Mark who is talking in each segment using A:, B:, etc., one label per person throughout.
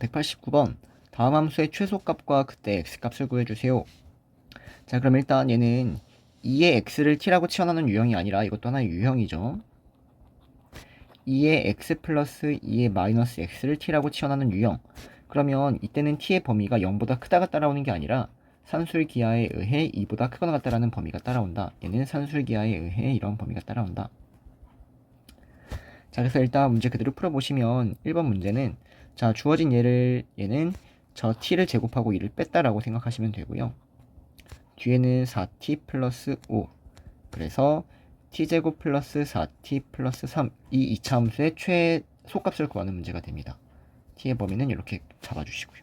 A: 189번 다음 함수의 최소값과 그때 x값을 구해주세요. 자, 그럼 일단 얘는 2의 x를 t라고 치환하는 유형이 아니라 이것도 하나의 유형이죠. 2의 x 플러스 2의 마이너스 x를 t라고 치환하는 유형. 그러면 이때는 t의 범위가 0보다 크다가 따라오는 게 아니라 산술기하에 의해 2보다 크거나 같다라는 범위가 따라온다. 얘는 산술기하에 의해 이런 범위가 따라온다. 자, 그래서 일단 문제 그대로 풀어보시면 1번 문제는 자, 주어진 얘는 저 t를 제곱하고 2를 뺐다라고 생각하시면 되고요. 뒤에는 4t 플러스 5. 그래서 t제곱 플러스 4t 플러스 3. 이 2차 함수의 최소값을 구하는 문제가 됩니다. t의 범위는 이렇게 잡아주시고요.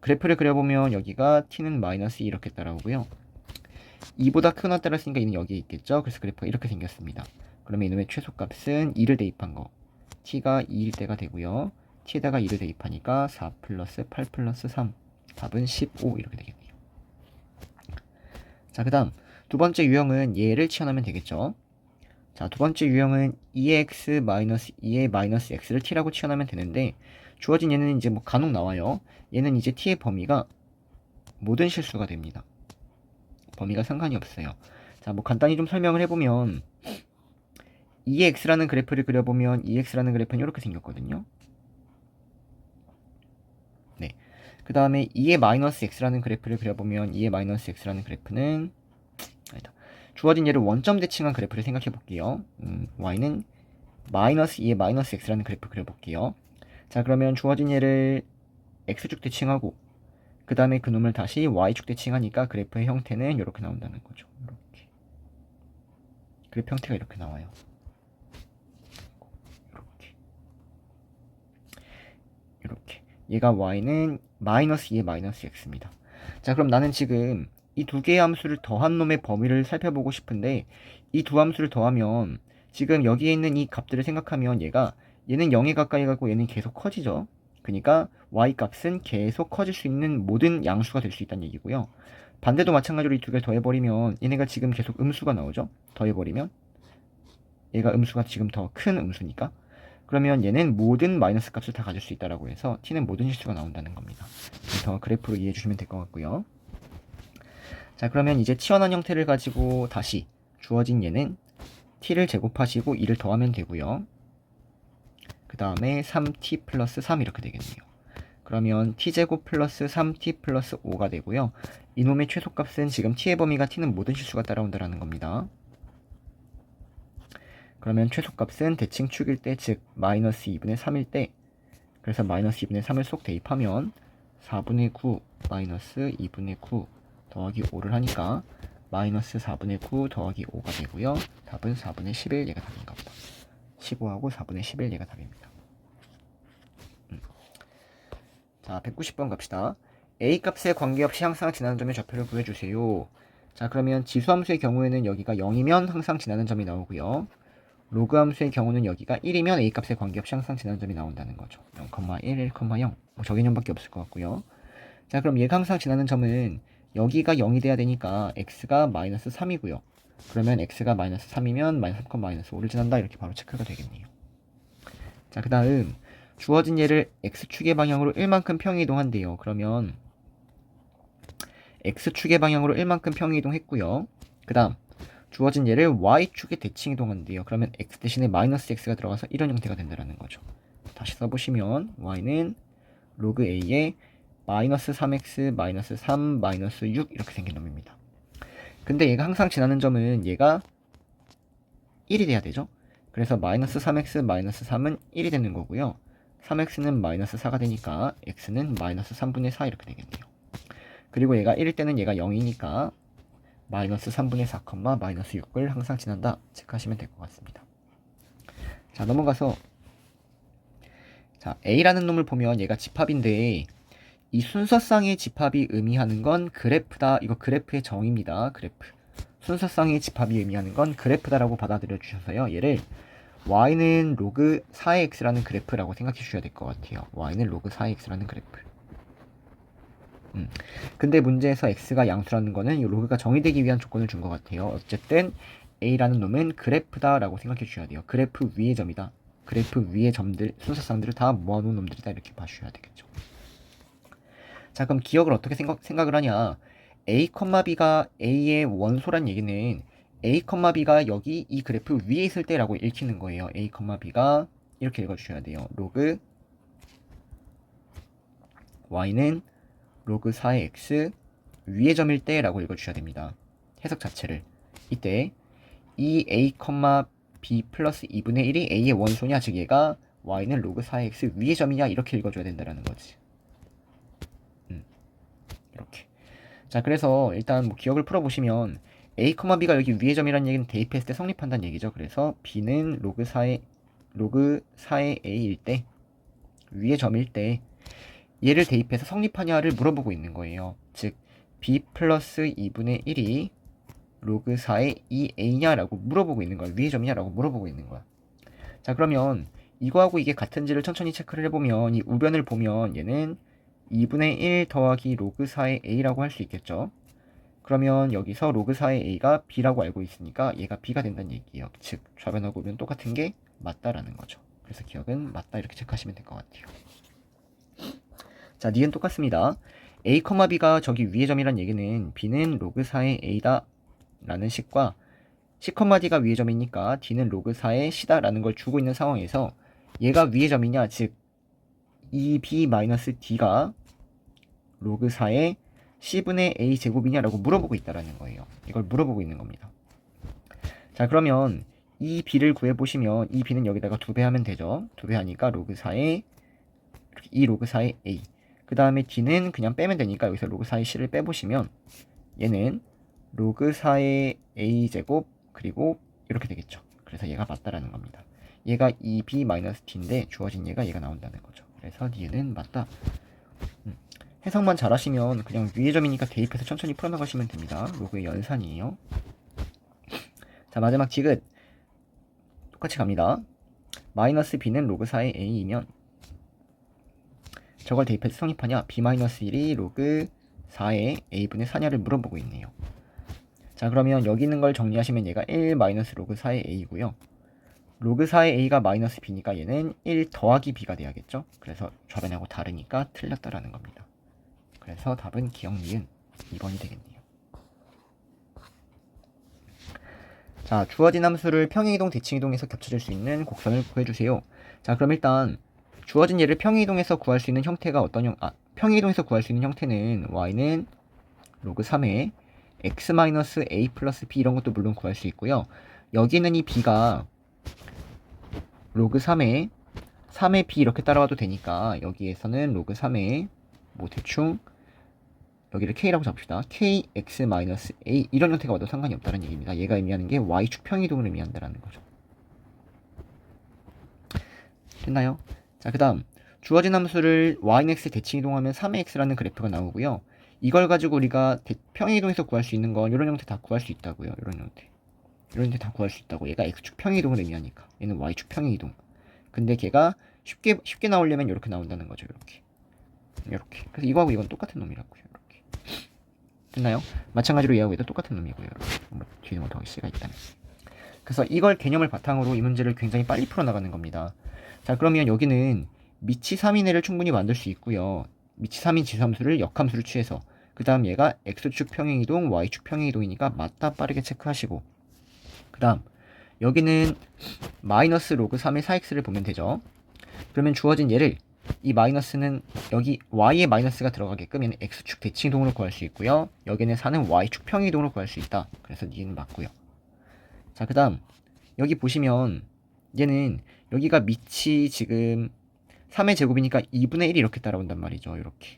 A: 그래프를 그려보면 여기가 t는 마이너스 2 이렇게 따라오고요. 2보다 크거나 따랐으니까 2는 여기에 있겠죠. 그래서 그래프가 이렇게 생겼습니다. 그러면 이놈의 최소값은 2를 대입한 거. t가 2일 때가 되고요. t에다가 2를 대입하니까 4 플러스 8 플러스 3. 답은 15 이렇게 되겠네요. 자, 그 다음 두 번째 유형은 얘를 치환하면 되겠죠. 자, 두 번째 유형은 2x 마이너스 2의 마이너스 x를 t라고 치환하면 되는데 주어진 얘는 이제 뭐 간혹 나와요. 얘는 이제 t의 범위가 모든 실수가 됩니다. 범위가 상관이 없어요. 자, 뭐 간단히 좀 설명을 해보면 2x라는 그래프를 그려보면 2x라는 그래프는 이렇게 생겼거든요. 네. 그 다음에 2의 마이너스 x라는 그래프를 그려보면 2의 마이너스 x라는 그래프는 아니다. 주어진 얘를 원점 대칭한 그래프를 생각해 볼게요. y는 마이너스 2의 마이너스 x라는 그래프 그려볼게요. 자, 그러면 주어진 얘를 x축 대칭하고 그 다음에 그놈을 다시 y축 대칭하니까 그래프의 형태는 이렇게 나온다는 거죠. 이렇게. 그래프 형태가 이렇게 나와요. 이렇게. 얘가 y는 마이너스 2의 마이너스 x입니다. 자, 그럼 나는 지금 이 두 개의 함수를 더한 놈의 범위를 살펴보고 싶은데 이 두 함수를 더하면 지금 여기에 있는 이 값들을 생각하면 얘는 0에 가까이 가고 얘는 계속 커지죠. 그러니까 y 값은 계속 커질 수 있는 모든 양수가 될 수 있다는 얘기고요. 반대도 마찬가지로 이 두 개를 더해버리면 얘네가 지금 계속 음수가 나오죠. 더해버리면 얘가 음수가 지금 더 큰 음수니까 그러면 얘는 모든 마이너스 값을 다 가질 수 있다라고 해서 t는 모든 실수가 나온다는 겁니다. 그래서 그래프로 이해해 주시면 될 것 같고요. 자, 그러면 이제 치환한 형태를 가지고 다시 주어진 얘는 t를 제곱하시고 2를 더하면 되고요. 그 다음에 3t 플러스 3 이렇게 되겠네요. 그러면 t제곱 플러스 3t 플러스 5가 되고요. 이놈의 최소값은 지금 t의 범위가 t는 모든 실수가 따라온다라는 겁니다. 그러면 최소값은 대칭축일 때, 즉 마이너스 2분의 3일 때, 그래서 마이너스 2분의 3을 쏙 대입하면 4분의 9 마이너스 2분의 9 더하기 5를 하니까 마이너스 4분의 9 더하기 5가 되고요. 답은 4분의 11 얘가 답인가 보다. 15하고 4분의 11 얘가 답입니다. 자, 190번 갑시다. a 값에 관계없이 항상 지나는 점의 좌표를 구해주세요. 자, 그러면 지수함수의 경우에는 여기가 0이면 항상 지나는 점이 나오고요. 로그 함수의 경우는 여기가 1이면 a 값에 관계없이 항상 지나는 점이 나온다는 거죠. 0,1, 1,0 저 개념밖에 없을 것 같고요. 자, 그럼 얘가 항상 지나는 점은 여기가 0이 돼야 되니까 x가 마이너스 3이고요. 그러면 x가 마이너스 3이면 마이너스 3, 마이너스 5를 지난다 이렇게 바로 체크가 되겠네요. 자, 그 다음 주어진 얘를 x축의 방향으로 1만큼 평이동한대요. 그러면 x축의 방향으로 1만큼 평이동했고요. 그 다음 주어진 얘를 y축에 대칭 이동한대요. 그러면 x 대신에 마이너스 x가 들어가서 이런 형태가 된다는 거죠. 다시 써보시면 y는 로그 a에 마이너스 3x 마이너스 3 마이너스 6 이렇게 생긴 놈입니다. 근데 얘가 항상 지나는 점은 얘가 1이 돼야 되죠. 그래서 마이너스 3x 마이너스 3은 1이 되는 거고요. 3x는 마이너스 4가 되니까 x는 마이너스 3분의 4 이렇게 되겠네요. 그리고 얘가 1일 때는 얘가 0이니까 마이너스 3분의 4, 마이너스 6을 항상 지난다 체크하시면 될 것 같습니다. 자, 넘어가서 자, a라는 놈을 보면 얘가 집합인데 이 순서쌍의 집합이 의미하는 건 그래프다. 이거 그래프의 정의입니다. 그래프. 순서쌍의 집합이 의미하는 건 그래프다라고 받아들여 주셔서요. 얘를 y는 로그 4의 x라는 그래프라고 생각해 주셔야 될 것 같아요. y는 로그 4의 x라는 그래프. 근데 문제에서 x가 양수라는 거는 이 로그가 정의되기 위한 조건을 준 것 같아요. 어쨌든 a라는 놈은 그래프다라고 생각해 주셔야 돼요. 그래프 위의 점이다. 그래프 위의 점들, 순서쌍들을 다 모아놓은 놈들이다 이렇게 봐주셔야 되겠죠. 자, 그럼 기억을 어떻게 생각을 하냐? a, b가 a의 원소란 얘기는 a, b가 여기 이 그래프 위에 있을 때라고 읽히는 거예요. a, b가 이렇게 읽어주셔야 돼요. 로그 y는 로그 4의 x 위의 점일 때라고 읽어주셔야 됩니다. 해석 자체를. 이때 이 a, b 플러스 2분의 1이 a의 원소냐, 즉 얘가 y는 로그 4의 x 위의 점이냐 이렇게 읽어줘야 된다는 거지. 이렇게. 자, 그래서 일단 뭐 기억을 풀어보시면 a, b가 여기 위의 점이라는 얘기는 대입했을 때 성립한다는 얘기죠. 그래서 b는 로그 4의 a일 때, 위의 점일 때 얘를 대입해서 성립하냐를 물어보고 있는 거예요. 즉 b 플러스 2분의 1이 로그 4의 2a냐라고 물어보고 있는 거야. 위의 점이냐라고 물어보고 있는 거야. 자, 그러면 이거하고 이게 같은지를 천천히 체크를 해보면 이 우변을 보면 얘는 2분의 1 더하기 로그 4의 a라고 할 수 있겠죠. 그러면 여기서 로그 4의 a가 b라고 알고 있으니까 얘가 b가 된다는 얘기예요. 즉 좌변하고 우변 똑같은 게 맞다라는 거죠. 그래서 기억은 맞다 이렇게 체크하시면 될 것 같아요. 자, 니은 똑같습니다. a, b가 저기 위의 점이란 얘기는 b는 로그 4의 a다 라는 식과 c, d가 위의 점이니까 d는 로그 4의 c다 라는 걸 주고 있는 상황에서 얘가 위의 점이냐, 즉 2b-d가 로그 4의 c분의 a 제곱이냐 라고 물어보고 있다라는 거예요. 이걸 물어보고 있는 겁니다. 자, 그러면 이 b를 구해보시면 이 b는 여기다가 2배 하면 되죠. 2배 하니까 로그 4의 2 로그 4의 a, 그 다음에 d는 그냥 빼면 되니까 여기서 로그 4의 c를 빼보시면 얘는 로그 4의 a 제곱 그리고 이렇게 되겠죠. 그래서 얘가 맞다라는 겁니다. 얘가 2b-d인데 주어진 얘가 나온다는 거죠. 그래서 니은 맞다. 해석만 잘하시면 그냥 위의 점이니까 대입해서 천천히 풀어나가시면 됩니다. 로그의 연산이에요. 자, 마지막 지긋 똑같이 갑니다. 마이너스 b는 로그 4의 a이면 저걸 대입해서 성립하냐, b-1이 로그 4의 a분의 4냐를 물어보고 있네요. 자, 그러면 여기 있는 걸 정리하시면 얘가 1 마이너스 로그 4의 a고요. 로그 4의 a가 마이너스 b니까 얘는 1 더하기 b가 돼야겠죠. 그래서 좌변하고 다르니까 틀렸다라는 겁니다. 그래서 답은 기억 니은 2번이 되겠네요. 자, 주어진 함수를 평행이동, 대칭이동에서 겹쳐질 수 있는 곡선을 구해주세요. 자, 그럼 일단 주어진 얘를 평행이동에서 구할 수 있는 형태가 평행이동에서 구할 수 있는 형태는 y는 로그 3의 x-a 플러스 b 이런 것도 물론 구할 수 있고요. 여기는 이 b가 로그 3의 b 이렇게 따라와도 되니까 여기에서는 로그 3의 뭐 대충 여기를 k라고 잡읍시다. kx-a 이런 형태가 와도 상관이 없다는 얘기입니다. 얘가 의미하는 게 y축 평이동을 의미한다는 거죠. 됐나요? 자, 그 다음 주어진 함수를 y는 x 대칭이동하면 3의 x라는 그래프가 나오고요. 이걸 가지고 우리가 평행이동에서 구할 수 있는 건 이런 형태 다 구할 수 있다고요. 이런 형태 다 구할 수 있다고. 얘가 x축 평행이동을 의미하니까 얘는 y축 평행이동. 근데 걔가 쉽게 나오려면 이렇게 나온다는 거죠. 이렇게. 그래서 이거하고 이건 똑같은 놈이라고요. 이렇게. 됐나요? 마찬가지로 얘하고 얘도 똑같은 놈이고요. 뒤에 뭐 더할 수가 있다면. 그래서 이걸 개념을 바탕으로 이 문제를 굉장히 빨리 풀어나가는 겁니다. 자, 그러면 여기는 미치 3인회를 충분히 만들 수 있고요. 미치 3인 지수함수를 역함수를 취해서 그 다음 얘가 x축 평행이동, y축 평행이동이니까 맞다 빠르게 체크하시고, 그 다음 여기는 마이너스 로그 3의 4x를 보면 되죠. 그러면 주어진 얘를 이 마이너스는 여기 y에 마이너스가 들어가게끔 얘는 x축 대칭이동으로 구할 수 있고요. 여기는 4는 y축 평행이동으로 구할 수 있다. 그래서 니은 맞고요. 자, 그 다음 여기 보시면 얘는 여기가 미치 지금 3의 제곱이니까 2분의 1이 이렇게 따라온단 말이죠. 이렇게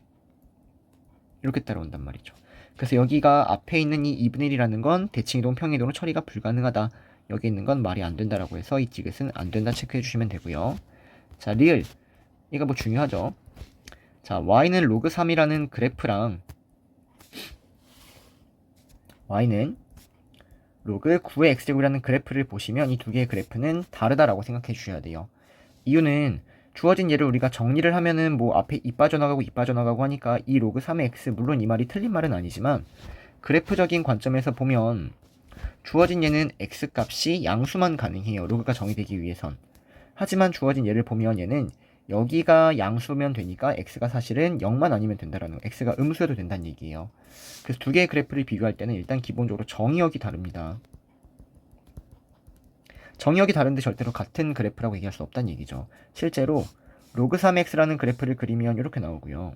A: 따라온단 말이죠. 그래서 여기가 앞에 있는 이 2분의 1이라는 건 대칭이동, 평행이동으로 처리가 불가능하다. 여기 있는 건 말이 안 된다라고 해서 이 지긋은 안 된다 체크해 주시면 되고요. 자, 리을. 이거 뭐 중요하죠. 자, y는 로그 3이라는 그래프랑 y는 로그 9의 x제곱이라는 그래프를 보시면 이 두 개의 그래프는 다르다라고 생각해 주셔야 돼요. 이유는 주어진 예를 우리가 정리를 하면은 뭐 앞에 2 빠져나가고 2 빠져나가고 하니까 이 로그 3의 x, 물론 이 말이 틀린 말은 아니지만 그래프적인 관점에서 보면 주어진 예는 x 값이 양수만 가능해요. 로그가 정의되기 위해선. 하지만 주어진 예를 보면 얘는 여기가 양수면 되니까 x가 사실은 0만 아니면 된다라는 거. x가 음수여도 된다는 얘기예요. 그래서 두 개의 그래프를 비교할 때는 일단 기본적으로 정의역이 다릅니다. 정의역이 다른데 절대로 같은 그래프라고 얘기할 수 없다는 얘기죠. 실제로 로그 3x라는 그래프를 그리면 이렇게 나오고요.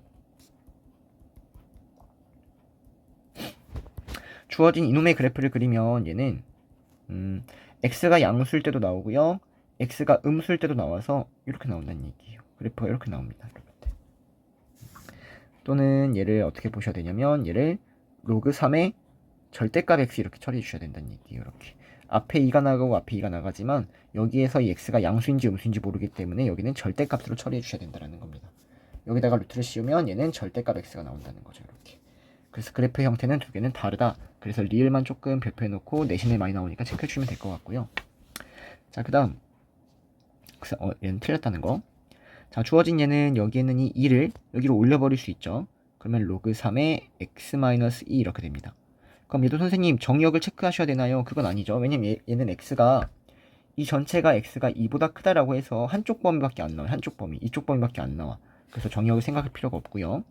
A: 주어진 이놈의 그래프를 그리면 얘는 x가 양수일 때도 나오고요. x가 음수일 때도 나와서 이렇게 나온다는 얘기예요. 그래프가 이렇게 나옵니다. 또는 얘를 어떻게 보셔야 되냐면 얘를 로그 3의 절대값 x 이렇게 처리해 주셔야 된다는 얘기예요. 이렇게 앞에 2가 나가고 앞에 2가 나가지만 여기에서 이 x가 양수인지 음수인지 모르기 때문에 여기는 절대값으로 처리해 주셔야 된다는 겁니다. 여기다가 루트를 씌우면 얘는 절대값 x가 나온다는 거죠. 이렇게. 그래서 그래프 형태는 두 개는 다르다. 그래서 리을만 조금 별표해 놓고 내신에 많이 나오니까 체크해 주시면 될 것 같고요. 자, 그 다음 얘는 틀렸다는 거. 자, 주어진 얘는 여기에는 이 2를 여기로 올려버릴 수 있죠. 그러면 로그 3의 x-2 이렇게 됩니다. 그럼 얘도 선생님 정의역을 체크하셔야 되나요? 그건 아니죠. 왜냐면 얘는 x가 이 전체가 x가 2보다 크다라고 해서 한쪽 범위밖에 안 나와요. 한쪽 범위, 이쪽 범위밖에 안 나와. 그래서 정의역을 생각할 필요가 없고요.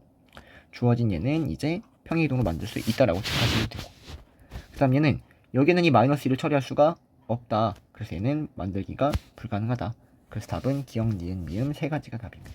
A: 주어진 얘는 이제 평행이동으로 만들 수 있다라고 체크하시면 되고, 그 다음 얘는 여기는 이 마이너스 1을 처리할 수가 없다. 그래서 얘는 만들기가 불가능하다. 그래서 답은 기억, 니은, 미음 세 가지가 답입니다.